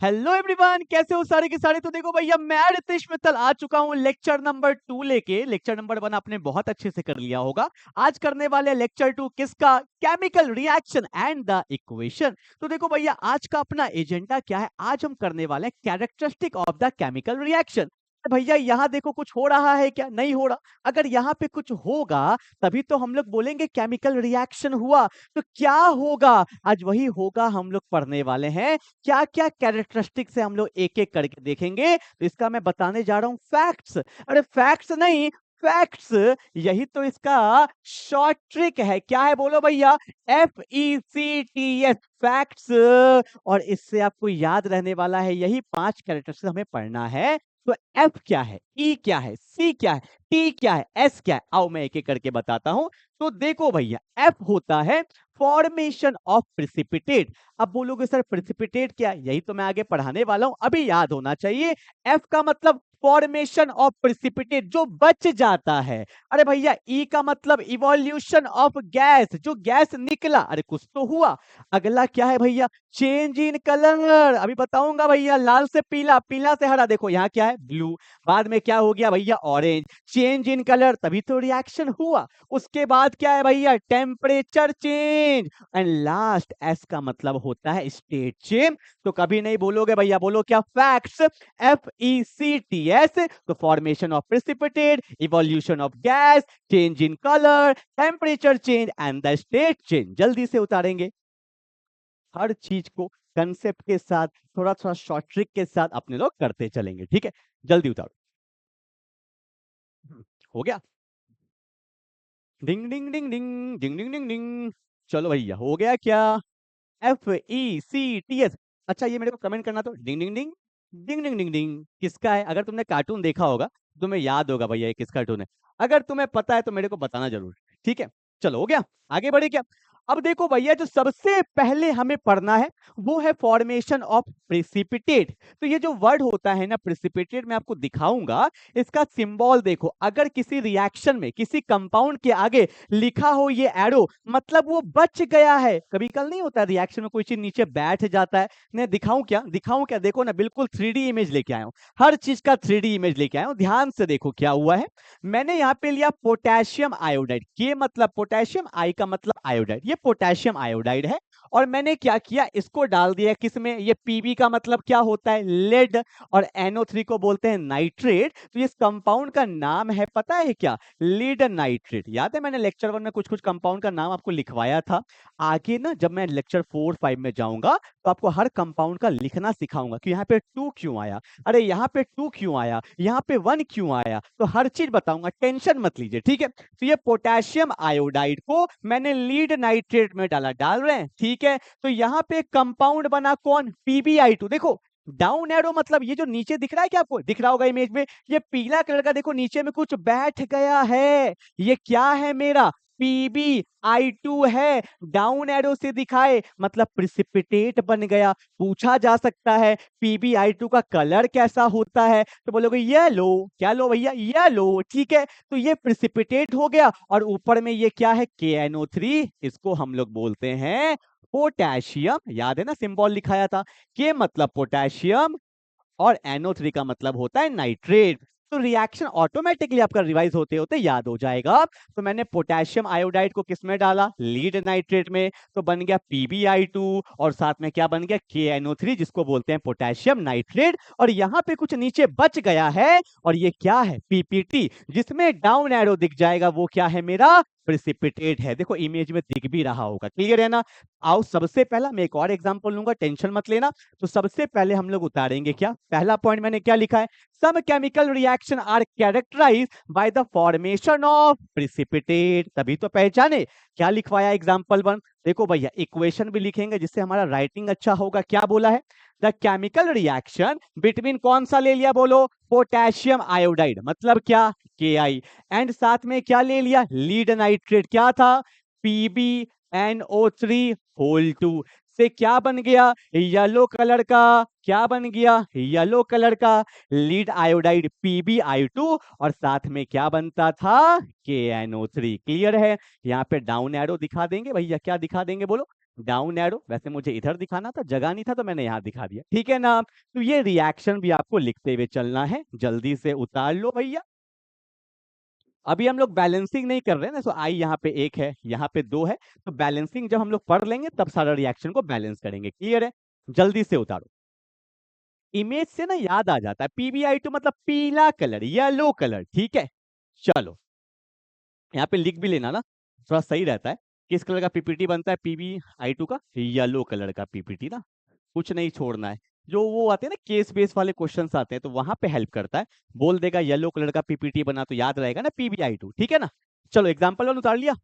Hello everyone, कैसे हो सारे के सारे। तो देखो भैया, मैं रितेश मित्तल आ चुका हूँ लेक्चर नंबर 2 लेके। लेक्चर नंबर 1 आपने बहुत अच्छे से कर लिया होगा। आज करने वाले लेक्चर 2 किसका? Chemical reaction and the equation. तो देखो भैया, आज का अपना एजेंडा क्या है? आज हम करने वाले हैं characteristic of the chemical reaction. भैया यहाँ देखो, कुछ हो रहा है क्या? नहीं हो रहा। अगर यहाँ पे कुछ होगा तभी तो हम लोग बोलेंगे केमिकल रिएक्शन हुआ। तो क्या होगा? आज वही होगा, हम लोग पढ़ने वाले हैं। क्या क्या कैरेक्टरिस्टिक्स है हम लोग एक एक करके देखेंगे। तो इसका मैं बताने जा रहा हूं फैक्ट्स। अरे फैक्ट्स नहीं, फैक्ट्स। यही तो इसका शॉर्ट ट्रिक है। क्या है बोलो भैया? FECTS, facts. और इससे आपको याद रहने वाला है, यही 5 कैरेक्टरिस्टिक्स हमें पढ़ना है। तो F क्या है, E क्या है, C क्या है, T क्या है, S क्या है? आओ मैं एक एक करके बताता हूं। तो देखो भैया, F होता है फॉर्मेशन ऑफ प्रिसिपिटेट। अब बोलोगे सर प्रिसिपिटेट क्या है? यही तो मैं आगे पढ़ाने वाला हूं, अभी याद होना चाहिए। एफ का मतलब फॉर्मेशन ऑफ प्रिसिपिटेट, जो बच जाता है। अरे भैया, ई का मतलब इवोल्यूशन ऑफ गैस, जो गैस निकला। अरे कुछ तो हुआ। अगला क्या है भैया? Change in colour. अभी बताऊंगा भैया, लाल से पीला, पीला से हरा। देखो यहाँ क्या है? ब्लू। बाद में क्या हो गया भैया? ऑरेंज। चेंज इन कलर, तभी तो रिएक्शन हुआ। उसके बाद क्या है भैया? Temperature change. And last S का मतलब होता है स्टेट चेंज। तो कभी नहीं बोलोगे भैया, बोलो क्या? फैक्ट्स। FECTS। तो formation of precipitate, evolution of gas, change in colour, temperature change and the state change. जल्दी से उतारेंगे हर चीज को कंसेप्ट के साथ, थोड़ा थोड़ा शॉर्ट ट्रिक के साथ अपने लोग करते चलेंगे। ठीक है, जल्दी उतारो। हो गया? डिंग डिंग डिंग डिंग डिंग डिंग डिंग डिंग। चलो भैया, हो गया क्या? FECTS। अच्छा, ये मेरे को कमेंट करना। तो डिंग डिंग डिंग डिंग डिंग डिंग डिंग किसका है? अगर तुमने कार्टून देखा होगा तो तुम्हें याद होगा भैया ये किस कार्टून है। अगर तुम्हें पता है तो मेरे को बताना जरूर। ठीक है, चलो हो गया। आगे बढ़े क्या? अब देखो भैया, जो सबसे पहले हमें पढ़ना है वो है फॉर्मेशन ऑफ प्रेसिपिटेट। तो ये जो वर्ड होता है ना प्रेसिपिटेट, मैं आपको दिखाऊंगा। इसका सिंबल देखो, अगर किसी रिएक्शन में किसी कंपाउंड के आगे लिखा हो ये एरो, मतलब वो बच गया है। कभी कल नहीं होता रिएक्शन में कोई चीज नीचे बैठ जाता है। मैं दिखाऊं क्या? दिखाऊं क्या? देखो ना, बिल्कुल 3D इमेज लेके आया हूं। हर चीज का 3D इमेज लेके आया हूं। ध्यान से देखो क्या हुआ है। मैंने यहाँ पे लिया पोटेशियम आयोडाइड। के मतलब पोटेशियम, आई का मतलब आयोडाइड। ये पोटेशियम आयोडाइड है। और मैंने क्या किया, इसको डाल दिया किसमें? ये पीबी का मतलब क्या होता है? लेड। और NO3 को बोलते हैं नाइट्रेट। तो इस कंपाउंड का नाम है, पता है क्या? Lead nitrate. याद है मैंने लेक्चर 1 में कुछ कुछ कंपाउंड का नाम आपको लिखवाया था। आगे ना जब मैं लेक्चर 4 5 में जाऊंगा तो आपको हर कंपाउंड का लिखना सिखाऊंगा कि यहाँ पे 2 क्यों आया, अरे यहाँ पे 2 क्यों आया, यहाँ पे 1 क्यों आया। तो हर चीज बताऊंगा, टेंशन मत लीजिए। ठीक है, तो ये पोटेशियम आयोडाइड को मैंने लीड नाइट्रेट में डाला। डाल रहे हैं? ठीक है। तो यहाँ पे कंपाउंड बना कौन? PbI2। देखो डाउन एरो मतलब ये जो नीचे दिख रहा है, क्या आपको दिख रहा होगा इमेज में? ये पीला कलर का देखो, नीचे में कुछ बैठ गया है। ये क्या है मेरा? PbI2 है। डाउन एरो से दिखाए मतलब प्रिसिपिटेट बन गया। पूछा जा सकता है PbI2 का कलर कैसा होता है? तो बोलोगे येलो। क्या लो भैया? येलो। ठीक है, तो ये प्रिसिपिटेट हो गया। और ऊपर में ये क्या है? KNO3। इसको हम लोग बोलते हैं पोटेशियम। याद है ना, सिंबल लिखाया था। के मतलब पोटेशियम और NO3 का मतलब होता है नाइट्रेट। तो रिएक्शन ऑटोमेटिकली आपका रिवाइज होते होते याद हो जाएगा। तो मैंने पोटेशियम आयोडाइड को किसमें डाला? लीड नाइट्रेट में। तो बन गया PbI2। और साथ में क्या बन गया? KNO3, जिसको बोलते हैं पोटेशियम नाइट्रेट। और यहाँ पे कुछ नीचे बच गया है, और ये क्या है? PPT, जिसमें डाउन एरो दिख जाएगा। वो क्या है मेरा? प्रिसिपिटेट है। देखो इमेज में दिख भी रहा होगा, क्लियर है ना? आओ, सबसे पहला मैं एक और एग्जांपल लूंगा, टेंशन मत लेना। तो सबसे पहले हम लोग उतारेंगे क्या? पहला पॉइंट मैंने क्या लिखा है? Some chemical reaction are characterize by the formation of precipitate. तभी तो पहचाने। क्या लिखवाया एग्जांपल 1? देखो भैया, इक्वेशन भी लिखेंगे जिससे हमारा राइटिंग अच्छा होगा। क्या बोला है? द केमिकल रिएक्शन बिटवीन, कौन सा ले लिया बोलो? पोटेशियम आयोडाइड, मतलब क्या? KI। एंड साथ में क्या ले लिया? Lead nitrate. क्या था? PbNO3 whole 2। से क्या बन गया? येलो कलर का। क्या बन गया? येलो कलर का लीड आयोडाइड PbI2। और साथ में क्या बनता था? KNO3। क्लियर है? यहाँ पे डाउन एरो दिखा देंगे भैया। क्या दिखा देंगे बोलो? डाउन एरो, वैसे मुझे इधर दिखाना था, जगह नहीं था तो मैंने यहाँ दिखा दिया, ठीक है ना। तो ये रिएक्शन भी आपको लिखते हुए चलना है, जल्दी से उतार लो भैया। अभी हम लोग बैलेंसिंग नहीं कर रहे हैं ना, तो आई यहाँ पे 1 है, यहाँ पे 2 है, तो बैलेंसिंग जब हम लोग पढ़ लेंगे तब सारा रिएक्शन को बैलेंस करेंगे। क्लियर है? जल्दी से उतारो। इमेज से ना याद आ जाता है, PbI2 मतलब पीला कलर, येलो कलर, ठीक है। चलो यहाँ पे लिख भी लेना ना, थोड़ा सही रहता है। किस कलर का पीपीटी बनता है PbI2 का? येलो कलर का पीपीटी ना, कुछ नहीं छोड़ना है। जो वो आते हैं ना केस बेस वाले क्वेश्चंस आते हैं, तो वहां पे हेल्प करता है। बोल देगा येलो कलर का पीपीटी बना, तो याद रहेगा ना PbI2, ठीक है ना। चलो एग्जाम्पल वन उतार लिया,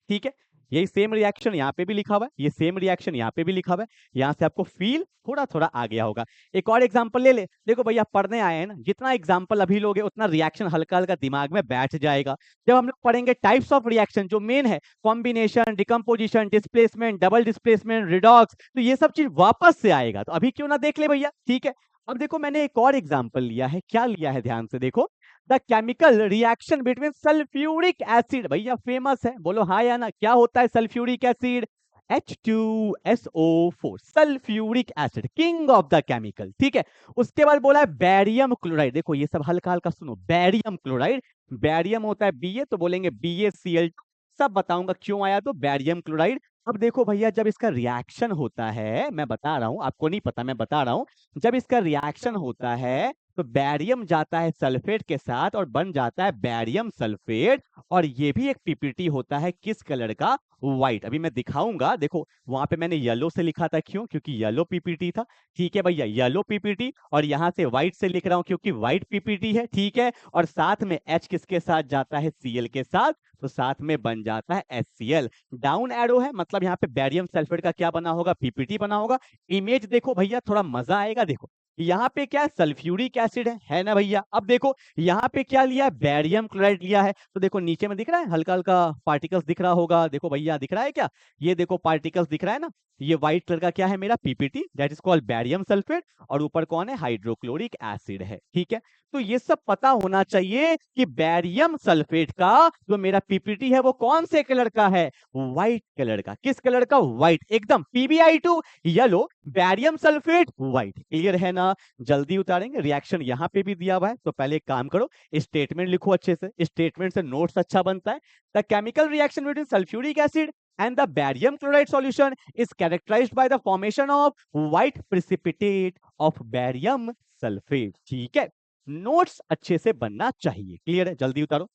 ठीक है। यही सेम रिएक्शन यहाँ पे भी लिखा हुआ है, ये सेम रिएक्शन यहाँ पे भी लिखा हुआ है। यहाँ से आपको फील थोड़ा थोड़ा आ गया होगा। एक और एग्जांपल ले ले, देखो भैया पढ़ने आए हैं ना, जितना एग्जांपल अभी लोगे उतना रिएक्शन हल्का हल्का दिमाग में बैठ जाएगा। जब हम लोग पढ़ेंगे टाइप्स ऑफ रिएक्शन, जो मेन है combination, decomposition, displacement, double displacement, redox, तो ये सब चीज वापस से आएगा, तो अभी क्यों ना देख ले भैया, ठीक है। अब देखो मैंने एक और एग्जाम्पल लिया है, क्या लिया है ध्यान से देखो। The chemical reaction between sulphuric acid, भैया फेमस है, बोलो हाँ या ना, क्या होता है sulphuric acid? H2SO4, sulphuric acid, king of the chemical, ठीक है। उसके बाद बोला है बैरियम क्लोराइड, देखो ये सब हल्का हल्का सुनो, बैरियम क्लोराइड, बैरियम होता है Ba, तो बोलेंगे BaCl2, सब बताऊंगा क्यों आया तो बैरियम क्लोराइड। अब देखो भैया जब इसका रिएक्शन होता है, मैं बता रहा हूं, आपको नहीं पता मैं बता रहा हूं, जब इसका रिएक्शन होता है तो बैरियम जाता है सल्फेट के साथ और बन जाता है बैरियम सल्फेट। और ये भी एक पीपीटी होता है किस कलर का? व्हाइट। अभी मैं दिखाऊंगा, देखो वहां पे मैंने येलो से लिखा था, क्यों? क्योंकि येलो पीपीटी था, ठीक है भैया, येलो पीपीटी। और यहाँ से व्हाइट से लिख रहा हूं क्योंकि व्हाइट पीपीटी है, ठीक है। और साथ में H किसके साथ जाता है? Cl के साथ, तो साथ में बन जाता है HCl। डाउन एरो है, मतलब यहाँ पे बैरियम सल्फेट का क्या बना होगा? पीपीटी बना होगा। इमेज देखो भैया, थोड़ा मजा आएगा। देखो यहाँ पे क्या है? सल्फ्यूरिक एसिड है ना भैया। अब देखो यहाँ पे क्या लिया है? बैरियम क्लोराइड लिया है। तो देखो नीचे में दिख रहा है हल्का हल्का पार्टिकल्स दिख रहा होगा, देखो भैया दिख रहा है क्या? ये देखो पार्टिकल्स दिख रहा है ना, ये व्हाइट कलर का क्या है? मेरा PPT, that is called barium sulphate. और ऊपर कौन है? हाइड्रोक्लोरिक एसिड है, ठीक है। तो ये सब पता होना चाहिए कि बैरियम सल्फेट का जो मेरा पीपीटी है वो कौन से कलर का है? व्हाइट कलर का। किस कलर का? व्हाइट, एकदम। PbI2 yellow, barium sulphate white. Clear है ना? जल्दी उतारेंगे। रिएक्शन यहाँ पे भी दिया हुआ है, तो पहले एक काम करो, स्टेटमेंट लिखो अच्छे से, स्टेटमेंट से नोट्स अच्छा बनता है। The chemical reaction between sulphuric acid and the barium chloride solution is characterized by the formation of white precipitate of barium sulfate, ठीक है। नोट्स अच्छे से बनना चाहिए। क्लियर है? जल्दी उतारो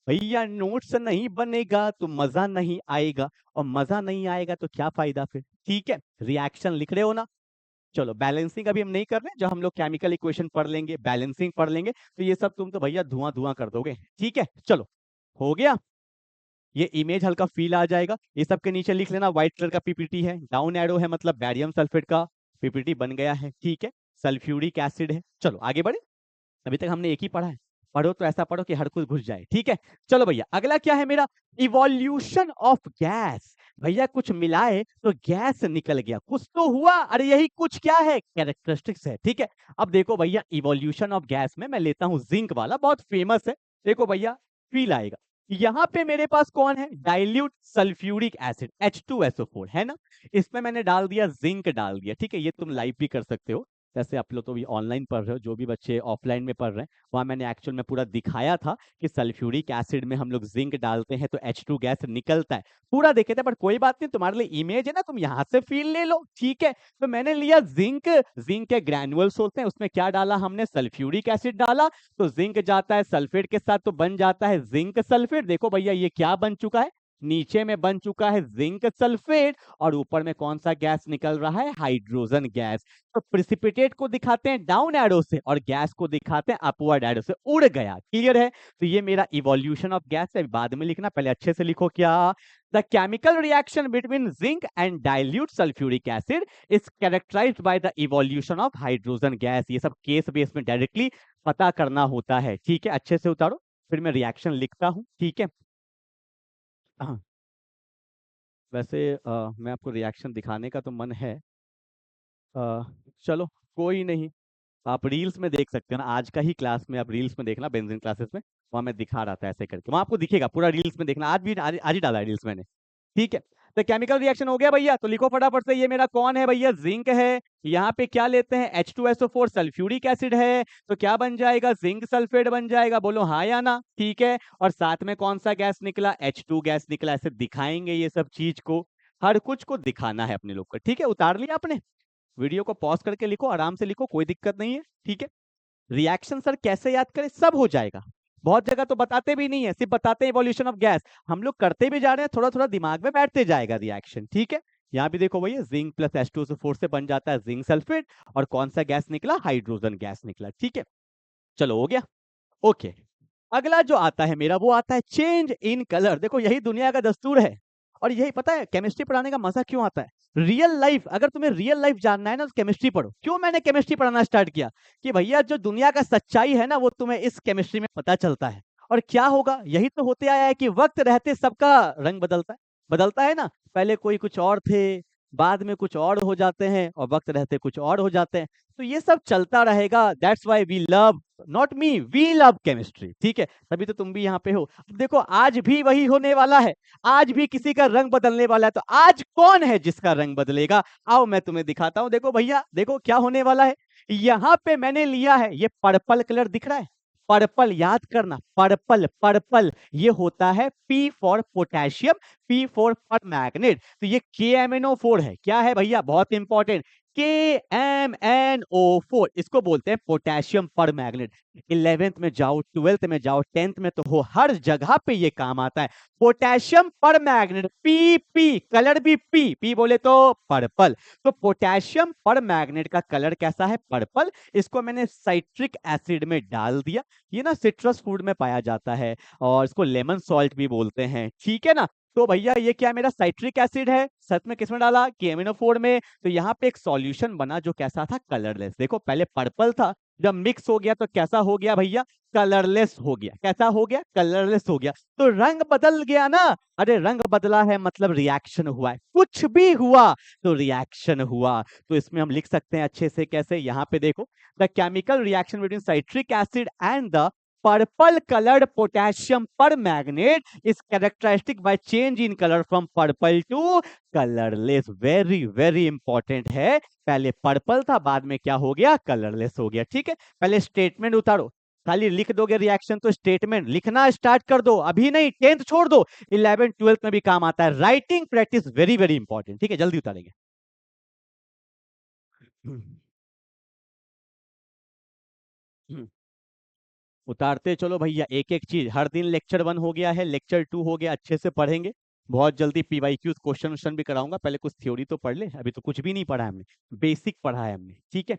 भैया। नोट्स नहीं बनेगा तो मजा नहीं आएगा, और मजा नहीं आएगा तो क्या फायदा फिर, ठीक है। रिएक्शन लिख रहे हो ना? चलो बैलेंसिंग अभी हम नहीं कर रहे, जब हम लोग केमिकल इक्वेशन पढ़ लेंगे, बैलेंसिंग पढ़ लेंगे, तो ये सब तुम तो भैया धुआं धुआं कर दोगे, ठीक है। चलो हो गया, ये इमेज हल्का फील आ जाएगा। ये सब के नीचे लिख लेना व्हाइट कलर का पीपीटी है, डाउन एरो है मतलब बैरियम सल्फेट का पीपीटी बन गया है, ठीक है। सल्फ्यूरिक एसिड है। चलो आगे बढ़े, अभी तक हमने एक ही पढ़ा है, पढ़ो तो ऐसा पढ़ो कि हर कुछ घुस जाए, ठीक है। चलो भैया अगला क्या है मेरा? Evolution of gas. भैया कुछ मिलाए तो गैस निकल गया, कुछ तो हुआ, अरे यही कुछ क्या है? कैरेक्टरिस्टिक्स है, ठीक है। अब देखो भैया इवोल्यूशन ऑफ गैस में मैं लेता हूं जिंक वाला, बहुत फेमस है। देखो भैया फील आएगा, यहाँ पे मेरे पास कौन है? डाइल्यूट सल्फ्यूरिक एसिड H2SO4 है ना। इसमें मैंने डाल दिया जिंक, डाल दिया, ठीक है। ये तुम लाइव भी कर सकते हो, जैसे आप लोग तो भी ऑनलाइन पढ़ रहे हो, जो भी बच्चे ऑफलाइन में पढ़ रहे हैं, वहां मैंने एक्चुअल में पूरा दिखाया था कि सल्फ्यूरिक एसिड में हम लोग जिंक डालते हैं तो H2 गैस निकलता है, पूरा देखे थे। बट कोई बात नहीं, तुम्हारे लिए इमेज है ना, तुम यहाँ से फील ले लो, ठीक है। तो मैंने लिया जिंक, जिंक के ग्रैनुअल्स होते हैं, उसमें क्या डाला हमने? सल्फ्यूरिक एसिड डाला, तो जिंक जाता है सल्फेट के साथ तो बन जाता है जिंक सल्फेट। देखो भैया ये क्या बन चुका है? नीचे में बन चुका है जिंक सल्फेट, और ऊपर में कौन सा गैस निकल रहा है? Hydrogen gas. तो प्रिसिपिटेट को दिखाते हैं डाउन एरो से और गैस को दिखाते हैं अपवर्ड एरो से, उड़ गया। क्लियर है? तो ये मेरा इवोल्यूशन ऑफ गैस है, बाद में लिखना, पहले अच्छे से लिखो क्या? The chemical reaction between zinc and dilute sulphuric acid is characterized by the evolution of hydrogen gas. ये सब केस बेस में डायरेक्टली पता करना होता है, ठीक है। अच्छे से उतारो, फिर मैं रिएक्शन लिखता हूं, ठीक है। हाँ, वैसे मैं आपको रिएक्शन दिखाने का तो मन है, अ, चलो कोई नहीं, आप रील्स में देख सकते हो ना, आज का ही क्लास में आप रील्स में देखना, बेंजीन क्लासेस में, वहां मैं दिखा रहा था ऐसे करके, वहां आपको दिखेगा पूरा, रील्स में देखना, आज भी आज ही डाला है रील्स मैंने, ठीक है। तो केमिकल रिएक्शन हो गया भैया, तो लिखो फटाफट से, ये मेरा कौन है भैया, जिंक है। यहाँ पे क्या लेते हैं, H2SO4 सल्फ्यूरिक एसिड है, तो क्या बन जाएगा, जिंक सल्फेट बन जाएगा, बोलो हाँ या ना, ठीक है। और साथ में कौन सा गैस निकला, H2 गैस निकला। ऐसे दिखाएंगे ये सब चीज को, हर कुछ को दिखाना है अपने लोग को, ठीक है। उतार लिया आपने, वीडियो को पॉज करके लिखो, आराम से लिखो, कोई दिक्कत नहीं है, ठीक है। रिएक्शन सर कैसे याद करें, सब हो जाएगा। बहुत जगह तो बताते भी नहीं है, सिर्फ बताते हैं इवोल्यूशन ऑफ गैस, हम लोग करते भी जा रहे हैं, थोड़ा थोड़ा दिमाग में बैठते जाएगा रिएक्शन, ठीक है। यहाँ भी देखो भैया, जिंक प्लस H2SO4 से बन जाता है जिंक सल्फेट, और कौन सा गैस निकला, हाइड्रोजन गैस निकला, ठीक है। चलो हो गया, ओके। अगला जो आता है मेरा, वो आता है चेंज इन कलर। देखो यही दुनिया का दस्तूर है, और यही पता है केमिस्ट्री पढ़ाने का मजा क्यों आता है। रियल लाइफ, अगर तुम्हें रियल लाइफ जानना है ना, तो केमिस्ट्री पढ़ो। क्यों मैंने केमिस्ट्री पढ़ाना स्टार्ट किया, कि भैया जो दुनिया का सच्चाई है ना, वो तुम्हें इस केमिस्ट्री में पता चलता है। और क्या होगा, यही तो होते आया है कि वक्त रहते सबका रंग बदलता है ना। पहले कोई कुछ और थे, बाद में कुछ और हो जाते हैं, और वक्त रहते कुछ और हो जाते हैं। तो ये सब चलता रहेगा, that's why we love, not me, we love chemistry, ठीक है। तभी तो तुम भी यहाँ पे हो। अब देखो आज भी वही होने वाला है, आज भी किसी का रंग बदलने वाला है। तो आज कौन है जिसका रंग बदलेगा, आओ मैं तुम्हें दिखाता हूं। देखो भैया, देखो क्या होने वाला है। यहाँ पे मैंने लिया है, ये पर्पल कलर दिख रहा है, पर्पल, याद करना, पर्पल पर्पल, ये होता है P for potassium, P for पर मैग्नेट। तो ये KMnO4 है, क्या है भैया, बहुत इंपॉर्टेंट, KMnO4, इसको बोलते हैं पोटेशियम पर मैग्नेट। 11th में जाओ, 12th में जाओ, 10th में तो हो, हर जगह पे ये काम आता है। पोटेशियम पर मैग्नेट, PP, कलर भी P बोले तो पर्पल। तो पोटेशियम पर मैग्नेट का कलर कैसा है, पर्पल। इसको मैंने साइट्रिक एसिड में डाल दिया, ये ना सिट्रस फूड में पाया जाता है, और इसको लेमन सॉल्ट भी बोलते हैं, ठीक है ना। तो भैया ये क्या, मेरा साइट्रिक एसिड है, सच में किसमें डाला, KMnO4 में। तो यहाँ पे एक सॉल्यूशन बना जो कैसा था, कलरलेस। देखो पहले पर्पल था, जब मिक्स हो गया तो कैसा हो गया भैया, कलरलेस हो गया। कैसा हो गया, कलरलेस हो गया। तो रंग बदल गया ना, अरे रंग बदला है मतलब रिएक्शन हुआ है, कुछ भी हुआ तो रिएक्शन हुआ। तो इसमें हम लिख सकते हैं अच्छे से, कैसे, यहाँ पे देखो, the chemical reaction between citric acid and the purple colored potassium permanganate is characteristic by change in color from purple to colorless। very very important है, पहले पर्पल था, बाद में क्या हो गया, कलरलेस हो गया, ठीक है। पहले स्टेटमेंट उतारो, खाली लिख दोगे रिएक्शन तो स्टेटमेंट लिखना स्टार्ट कर दो, अभी नहीं, 10th छोड़ दो, 11th 12th में भी काम आता है। Writing practice very very important, ठीक है, जल्दी उतारेंगे। उतारते चलो भैया, एक एक चीज, हर दिन लेक्चर 1 हो गया है, लेक्चर 2 हो गया, अच्छे से पढ़ेंगे। बहुत जल्दी PYQ क्वेश्चन भी कराऊंगा, पहले कुछ थ्योरी तो पढ़ ले, अभी तो कुछ भी नहीं पढ़ा है हमने, बेसिक पढ़ा है हमने, ठीक है।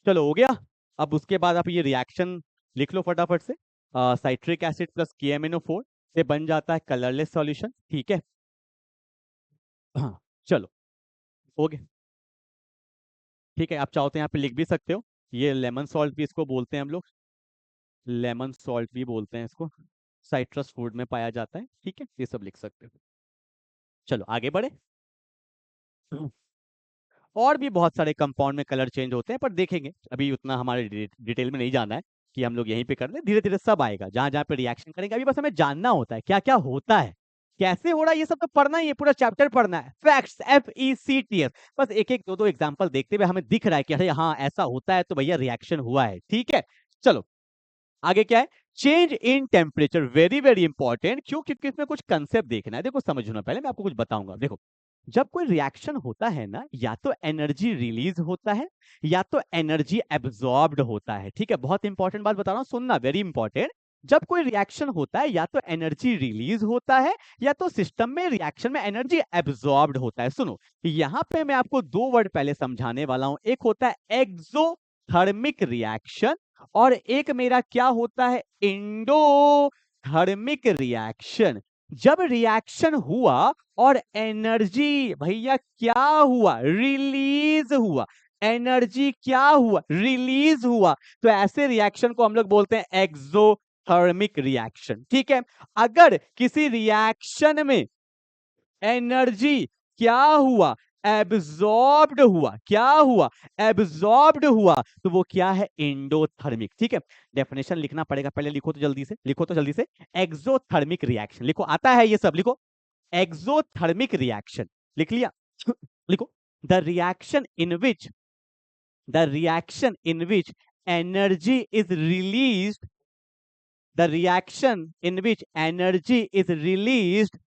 चलो हो गया। अब उसके बाद आप ये रिएक्शन लिख लो फटाफट से, साइट्रिक एसिड प्लस KMnO4 से बन जाता है कलरलेस सॉल्यूशन, ठीक है। हाँ चलो हो गया, ठीक है। आप चाहो तो यहाँ पे लिख भी सकते हो, ये लेमन सॉल्ट भी इसको बोलते हैं हम लोग, लेमन सॉल्ट भी बोलते हैं इसको, साइट्रस फूड में पाया जाता है, ठीक है, ये सब लिख सकते हो। चलो आगे बढ़े। और भी बहुत सारे कंपाउंड में कलर चेंज होते हैं, पर देखेंगे, अभी उतना हमारे डिटेल में नहीं जाना है, कि हम लोग यहीं पे कर ले, धीरे धीरे सब आएगा, जहां जहां पे रिएक्शन करेंगे। अभी बस हमें जानना होता है क्या क्या होता है, कैसे हो रहा है, ये सब तो पढ़ना ही है, पूरा चैप्टर पढ़ना है, फैक्ट्स, FECTS। बस एक एक दो दो एग्जाम्पल देखते हुए हमें दिख रहा है कि अरे हाँ ऐसा होता है, तो भैया रिएक्शन हुआ है, ठीक है। चलो आगे क्या है, change in temperature, very very important. क्यों, क्योंकि इसमें कुछ कंसेप्ट देखना है। देखो समझना, पहले मैं आपको कुछ बताऊंगा। देखो जब कोई रिएक्शन होता है ना, या तो एनर्जी रिलीज होता है, या तो एनर्जी एब्जॉर्ब्ड होता है, ठीक है। बहुत इंपॉर्टेंट बात बता रहा हूं, सुनना, वेरी इंपॉर्टेंट। जब कोई रिएक्शन होता है, या तो एनर्जी रिलीज होता है, या तो सिस्टम में रिएक्शन में एनर्जी एब्जॉर्ब्ड होता है। सुनो, यहां पे मैं आपको दो वर्ड पहले समझाने वाला हूं, एक होता है एक्सोथर्मिक रिएक्शन, और एक मेरा क्या होता है, एंडोथर्मिक रिएक्शन। जब रिएक्शन हुआ और एनर्जी भैया क्या हुआ, रिलीज हुआ, एनर्जी क्या हुआ, रिलीज हुआ, तो ऐसे रिएक्शन को हम लोग बोलते हैं एक्सोथर्मिक रिएक्शन, ठीक है। अगर किसी रिएक्शन में एनर्जी क्या हुआ, एब्जॉर्ब्ड हुआ, क्या हुआ, एब्जॉर्ब्ड हुआ, तो वो क्या है, एंडोथर्मिक, ठीक है। डेफिनेशन लिखना पड़ेगा, पहले लिखो तो जल्दी से, लिखो तो जल्दी से, एक्सोथर्मिक रिएक्शन लिखो, आता है ये सब, लिखो एक्सोथर्मिक रिएक्शन, लिख लिया? लिखो, the reaction in which energy is released, the reaction in which energy is released,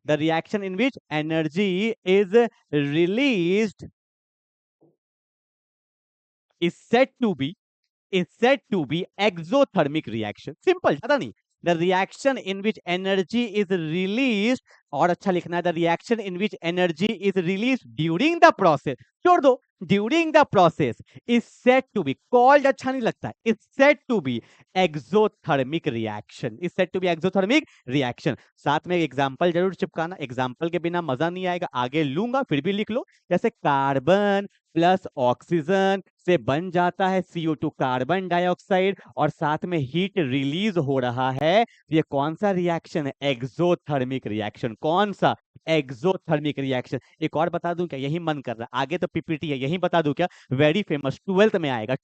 the reaction in which energy is released is said to be exothermic reaction. Simple, ज्यादा नहीं. The reaction in which energy is released, और अच्छा लिखना है, the reaction in which energy is released during the process, छोड़ दो, during the process is said to be called, अच्छा नहीं लगता है, is said to be exothermic reaction, is said to be exothermic reaction. साथ में एग्जांपल जरूर चिपकाना, example के बिना मजा नहीं आएगा, आगे लूंगा फिर भी लिख लो. जैसे कार्बन प्लस ऑक्सीजन से बन जाता है CO2 कार्बन डाइऑक्साइड, और साथ में हीट रिलीज हो रहा है. ये कौन सा रिएक्शन है? Exothermic reaction. कौन सा? Exothermic reaction. एक और बता दूं क्या? यही मन कर रहा, आगे तो पीपीटी है, यही बता दूं क्या? वेरी फेमस, 12th में आएगा,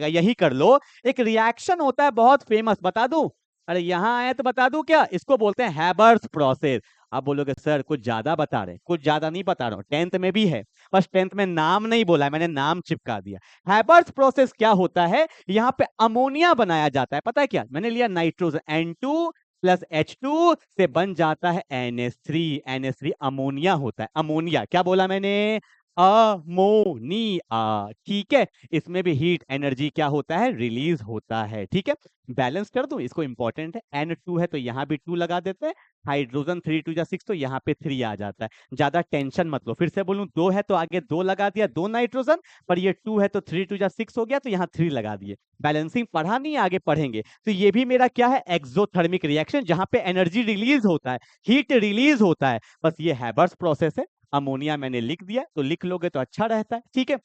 यही कर लो. एक रिएक्शन होता है बहुत फेमस, बता दूं? अरे यहां आए तो बता दूं क्या? इसको बोलते हैं हैबर्स प्रोसेस. आप बोलोगे सर कुछ ज्यादा बता रहे हैं. कुछ ज्यादा नहीं बता रहा हूं, 10th में भी है, बस 10th में नाम नहीं बोला है, मैंने नाम चिपका दिया. हैबर्स प्रोसेस क्या होता है? यहाँ पे अमोनिया बनाया जाता है. पता है क्या? मैंने लिया नाइट्रोजन, N2 प्लस H2 से बन जाता है NH3 अमोनिया होता है. अमोनिया क्या बोला मैंने? अमोनिया. ठीक है, इसमें भी हीट एनर्जी क्या होता है? रिलीज होता है. ठीक है, बैलेंस कर दूं, इसको इंपॉर्टेंट है. N2 है तो यहाँ भी 2 लगा देते हैं. हाइड्रोजन 3 2 6 तो यहाँ पे 3 आ जाता है. ज्यादा टेंशन मत लो, फिर से बोलूं, 2 है तो आगे 2 लगा दिया, 2 नाइट्रोजन, पर ये 2 है तो 3 2 6 हो गया तो यहाँ 3 लगा दिए. बैलेंसिंग पढ़ा नहीं, आगे पढ़ेंगे. तो ये भी मेरा क्या है? एक्सोथर्मिक रिएक्शन, जहां पे एनर्जी रिलीज होता है, हीट रिलीज होता है. बस ये हैबर्स प्रोसेस है. अमोनिया मैंने लिख दिया, तो लिख लोगे तो अच्छा रहता है. ठीक है,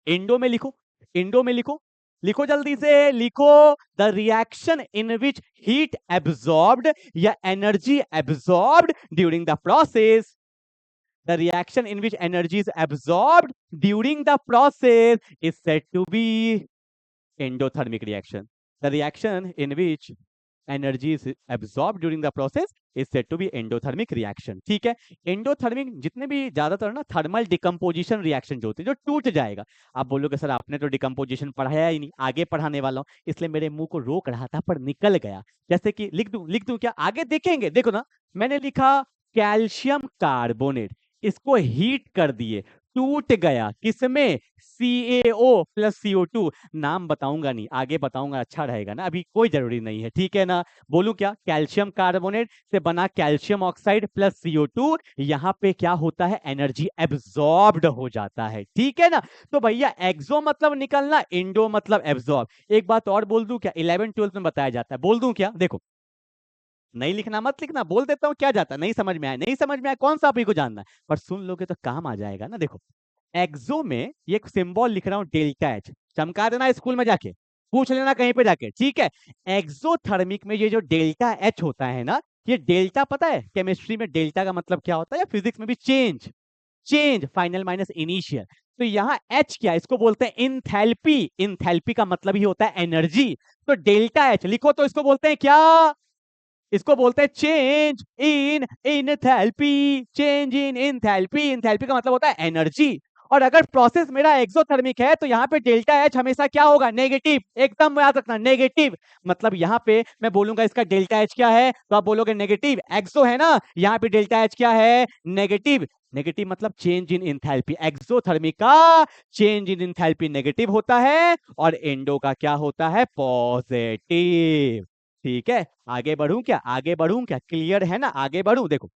इंडो में लिखो, इंडो में लिखो, लिखो जल्दी से लिखो. The reaction in which heat absorbed या energy absorbed during the process, the reaction in which energy is absorbed during the process is said to be endothermic reaction. The reaction in which energy is absorbed during the process is said to be endothermic reaction. ठीक है, endothermic जितने भी ज्यादातर ना thermal decomposition reaction जो होते हैं, जो टूट जाएगा. आप बोलोगे सर आपने तो डिकम्पोजिशन पढ़ाया ही नहीं, आगे पढ़ाने वाला हूं, इसलिए मेरे मुंह को रोक रहा था पर निकल गया. जैसे कि लिख दूं क्या? आगे देखेंगे, देखो ना, मैंने लिखा कैल्शियम कार्बोनेट, इसको हीट कर दिए, टूट गया, किसमें? CaO plus CO2. नाम बताऊंगा नहीं, आगे बताऊंगा, अच्छा रहेगा ना, अभी कोई जरूरी नहीं है. ठीक है ना, बोलूं क्या? कैल्शियम कार्बोनेट से बना कैल्शियम ऑक्साइड प्लस CO2, यहाँ पे क्या होता है? एनर्जी एब्सॉर्ब्ड हो जाता है. ठीक है ना, तो भैया एक्सो मतलब निकलना, इंडो मतलब एब्सॉर्ब. एक बात और बोल दूं क्या? 11th 12th में बताया जाता है, बोल दूं क्या? देखो, नहीं लिखना मत लिखना, बोल देता हूँ, क्या जाता है? नहीं समझ में आया, नहीं समझ में आया, कौन सा आप को जानना है, पर सुन लोगे तो काम आ जाएगा ना. देखो, एक्सो में ये एक सिंबल लिख रहा हूं, डेल्टा एच, चमका देना स्कूल में जाके, पूछ लेना कहीं पे जाके. ठीक है, एक्सोथर्मिक में ये जो डेल्टा एच होता है ना, ये डेल्टा पता है केमिस्ट्री में डेल्टा का मतलब क्या होता है, या फिजिक्स में भी? Change final minus initial. तो यहाँ एच क्या, इसको बोलते हैं इंथैल्पी. इंथैल्पी का मतलब ही होता है एनर्जी. तो डेल्टा एच लिखो तो इसको बोलते हैं क्या? इसको बोलते हैं change in enthalpy. Change in enthalpy, enthalpy का मतलब होता है एनर्जी. और अगर प्रोसेस मेरा एक्सोथर्मिक है तो यहाँ पे डेल्टा एच हमेशा क्या होगा? नेगेटिव. एकदम याद रखना, नेगेटिव. मतलब यहाँ पे मैं बोलूंगा इसका डेल्टा एच क्या है, तो आप बोलोगे नेगेटिव. एक्सो है ना, यहाँ पे डेल्टा एच क्या है? नेगेटिव. नेगेटिव मतलब चेंज इन इंथैल्पी. एक्सोथर्मिक का चेंज इन इंथैल्पी नेगेटिव होता है, और एंडो का क्या होता है? पॉजिटिव. ठीक है, आगे बढ़ूं क्या? आगे बढ़ूं क्या? क्लियर है ना? आगे बढ़ूं. देखो,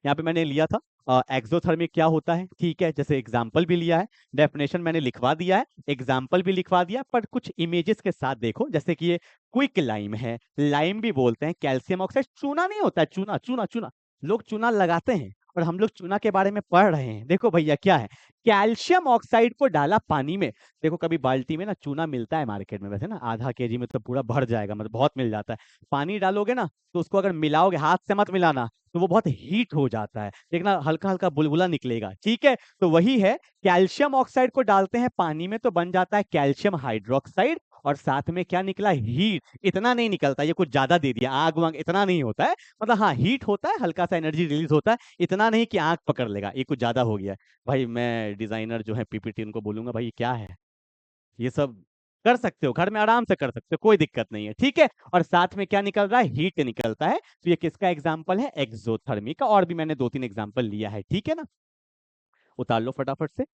यहाँ पे मैंने लिया था एक्सोथर्मिक क्या होता है. ठीक है, जैसे एग्जाम्पल भी लिया है, डेफिनेशन मैंने लिखवा दिया है, एग्जाम्पल भी लिखवा दिया, पर कुछ इमेजेस के साथ देखो. जैसे कि ये क्विक लाइम है, लाइम भी बोलते हैं, कैल्शियम ऑक्साइड. चूना नहीं होता है, चूना चूना चूना, लोग चूना लगाते हैं, और हम लोग चूना के बारे में पढ़ रहे हैं. देखो भैया क्या है, कैल्शियम ऑक्साइड को डाला पानी में. देखो, कभी बाल्टी में ना चूना मिलता है मार्केट में, वैसे ना आधा केजी में तो पूरा भर जाएगा, मतलब बहुत मिल जाता है. पानी डालोगे ना तो उसको अगर मिलाओगे, हाथ से मत मिलाना, तो वो बहुत हीट हो जाता है, देखना हल्का हल्का बुलबुला निकलेगा. ठीक है, तो वही है, कैल्शियम ऑक्साइड को डालते हैं पानी में तो बन जाता है कैल्शियम हाइड्रोक्साइड, और साथ में क्या निकला, हीट। इतना नहीं निकलता, ये कुछ ज्यादा दे दिया, आग वाग इतना नहीं होता है, मतलब हाँ हीट होता है, हल्का सा एनर्जी रिलीज होता है, इतना नहीं कि आग पकड़ लेगा, ये कुछ ज्यादा हो गया। भाई मैं डिजाइनर जो है पीपीटी उनको बोलूंगा भाई क्या है ये सब, कर सकते हो घर में आराम से कर सकते हो, कोई दिक्कत नहीं है, ठीक है। और साथ में क्या निकल रहा है, हीट निकलता है। तो ये किसका एग्जाम्पल है, एक्सोथर्मी का। और भी मैंने 2-3 एग्जाम्पल लिया है, ठीक है ना। उतार लो फटाफट से।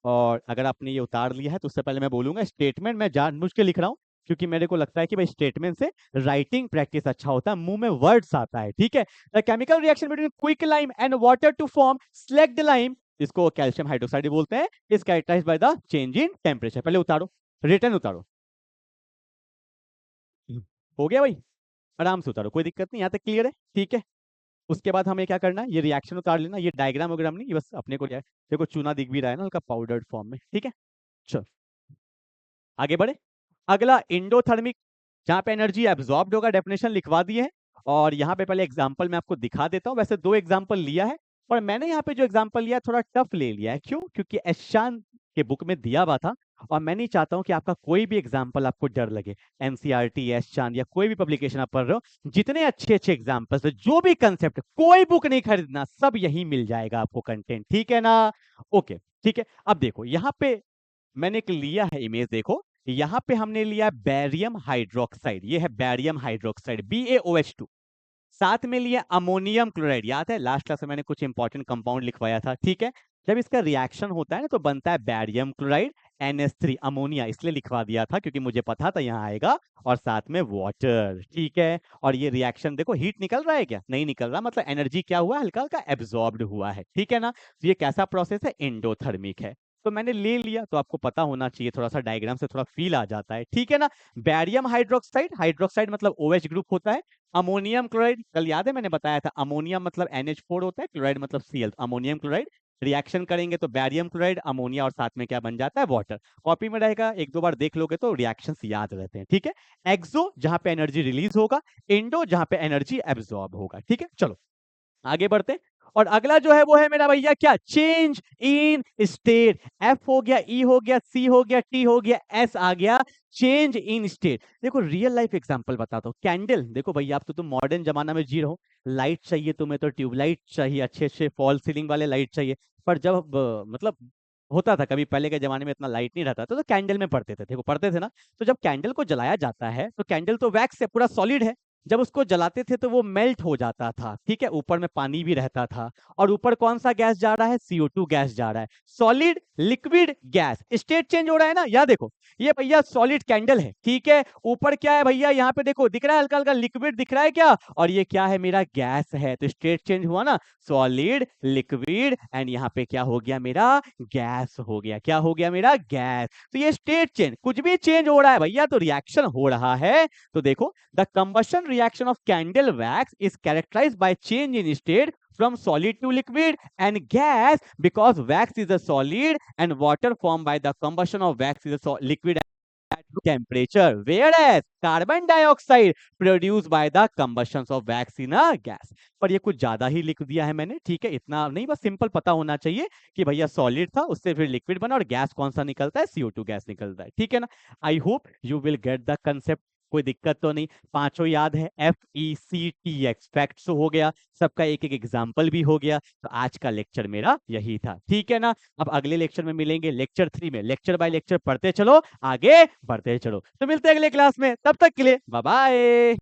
और अगर आपने ये उतार लिया है तो उससे पहले मैं बोलूंगा स्टेटमेंट मैं जानबूझ के लिख रहा हूँ, क्योंकि मेरे को लगता है कि भाई स्टेटमेंट से राइटिंग प्रैक्टिस अच्छा होता है, मुंह में वर्ड्स आता है, ठीक है। The chemical reaction between quick lime and water to form slaked lime, इसको कैल्शियम हाइड्रोक्साइड बोलते हैं, is characterized by the change in temperature. पहले उतारो, रिटर्न उतारो। हो गया भाई, आराम से उतारो, कोई दिक्कत नहीं, यहाँ तक क्लियर है, ठीक है। उसके बाद हमें क्या करना है, ये रिएक्शन उतार लेना, ये डायग्राम वगैरह नहीं, ये बस अपने को देखो चूना दिख भी रहा है ना हल्का पाउडर्ड फॉर्म में, ठीक है। चलो आगे बढ़े। अगला इंडोथर्मिक, जहाँ पे एनर्जी एब्जॉर्ब्ड होगा, डेफिनेशन लिखवा दिए है। और यहाँ पे पहले एग्जांपल मैं आपको दिखा देता हूँ, वैसे 2 एग्जांपल लिया है, पर मैंने यहाँ पे जो एग्जांपल लिया है थोड़ा टफ ले लिया है, क्यों, क्योंकि एशान के बुक में दिया हुआ था, और मैं नहीं चाहता हूँ कि आपका कोई भी एग्जाम्पल आपको डर लगे। एनसीईआरटी, एशान या कोई भी पब्लिकेशन आप पढ़ रहे हो, जितने अच्छे अच्छे एग्जाम्पल्स, जो भी कंसेप्ट, कोई बुक नहीं खरीदना, सब यही मिल जाएगा आपको कंटेंट, ठीक है ना। ओके ठीक है। अब देखो यहाँ पे मैंने एक लिया है इमेज, देखो यहाँ पे हमने लिया बैरियम हाइड्रोक्साइड, ये है बैरियम हाइड्रोक्साइड BaOH2। साथ में लिया अमोनियम क्लोराइड, याद है लास्ट क्लास में मैंने कुछ इंपॉर्टेंट कंपाउंड लिखवाया था, ठीक है। जब इसका रिएक्शन होता है ना तो बनता है बैरियम क्लोराइड NH3 अमोनिया, इसलिए लिखवा दिया था क्योंकि मुझे पता था यहाँ आएगा। और साथ में वाटर, ठीक है। और ये रिएक्शन देखो, हीट निकल रहा है क्या, नहीं निकल रहा, मतलब एनर्जी क्या हुआ, हल्का हल्का एब्जॉर्ब्ड हुआ है, ठीक है ना। तो ये कैसा प्रोसेस है, एंडोथर्मिक है। तो मैंने ले लिया, तो आपको पता होना चाहिए, थोड़ा सा डायग्राम से थोड़ा फील आ जाता है, ठीक है ना। बैरियम हाइड्रोक्साइड, हाइड्रोक्साइड मतलब OH ग्रुप होता है। अमोनियम क्लोराइड, कल याद है मैंने बताया था, अमोनियम मतलब NH4 होता है, क्लोराइड मतलब Cl, अमोनियम क्लोराइड। रिएक्शन करेंगे तो बैरियम क्लोराइड अमोनिया, और साथ में क्या बन जाता है, वाटर। कॉपी में रहेगा, 1-2 बार देख लोगे तो रिएक्शंस याद रहते हैं, ठीक है। एक्सो जहां पे एनर्जी रिलीज होगा, इंडो जहां पे एनर्जी एब्जॉर्ब होगा, ठीक है। चलो आगे बढ़ते हैं। और अगला जो है वो है मेरा भैया क्या, चेंज इन स्टेट। F हो गया, E हो गया, C हो गया, T हो गया, S आ गया, चेंज इन स्टेट। देखो रियल लाइफ एग्जांपल बताता हूँ, कैंडल देखो भैया, अब तो तुम मॉडर्न जमाना में जी रहे हो, लाइट चाहिए तुम्हें तो ट्यूबलाइट चाहिए, अच्छे अच्छे फॉल सीलिंग वाले लाइट चाहिए। पर जब मतलब होता था कभी पहले के जमाने में इतना लाइट नहीं रहता था, तो कैंडल में पढ़ते थे, देखो पढ़ते थे ना। तो जब कैंडल को जलाया जाता है तो कैंडल तो वैक्स है, पूरा सॉलिड है। जब उसको जलाते थे तो वो मेल्ट हो जाता था, ठीक है, ऊपर में पानी भी रहता था। और ऊपर कौन सा गैस जा रहा है, CO2 गैस जा रहा है, solid liquid gas, state change हो रहा है ना। या देखो ये भैया सॉलिड कैंडल है, ठीक है, ऊपर क्या है भैया, यहाँ पे देखो दिख रहा है हल्का हल्का लिक्विड दिख रहा है क्या, और ये क्या है, मेरा गैस है, तो स्टेट चेंज हुआ ना, सॉलिड लिक्विड, एंड यहाँ पे क्या हो गया, मेरा गैस हो गया, क्या हो गया, मेरा गैस। तो ये स्टेट चेंज, कुछ भी चेंज हो रहा है भैया तो रिएक्शन हो रहा है। तो देखो the combustion reaction of candle wax is characterized by change in state from solid to liquid and gas, because wax is a solid and water formed by the combustion of wax is a liquid at temperature, whereas carbon dioxide produced by the combustion of wax in a gas। पर ये कुछ ज्यादा ही लिख दिया है मैंने, ठीक है, इतना नहीं, बस सिंपल पता होना चाहिए कि भैया सॉलिड था उससे फिर लिक्विड बना, और गैस कौन सा निकलता है, CO2 गैस निकलता है, ठीक है ना। I hope you will get the concept, कोई दिक्कत तो नहीं, पांचों याद है, FECTX फैक्ट्स हो गया, सबका एक एक एग्जाम्पल भी हो गया। तो आज का लेक्चर मेरा यही था, ठीक है ना। अब अगले लेक्चर में मिलेंगे, लेक्चर 3 में, लेक्चर बाय लेक्चर पढ़ते चलो, आगे बढ़ते चलो। तो मिलते हैं अगले क्लास में, तब तक के लिए बाय बाय।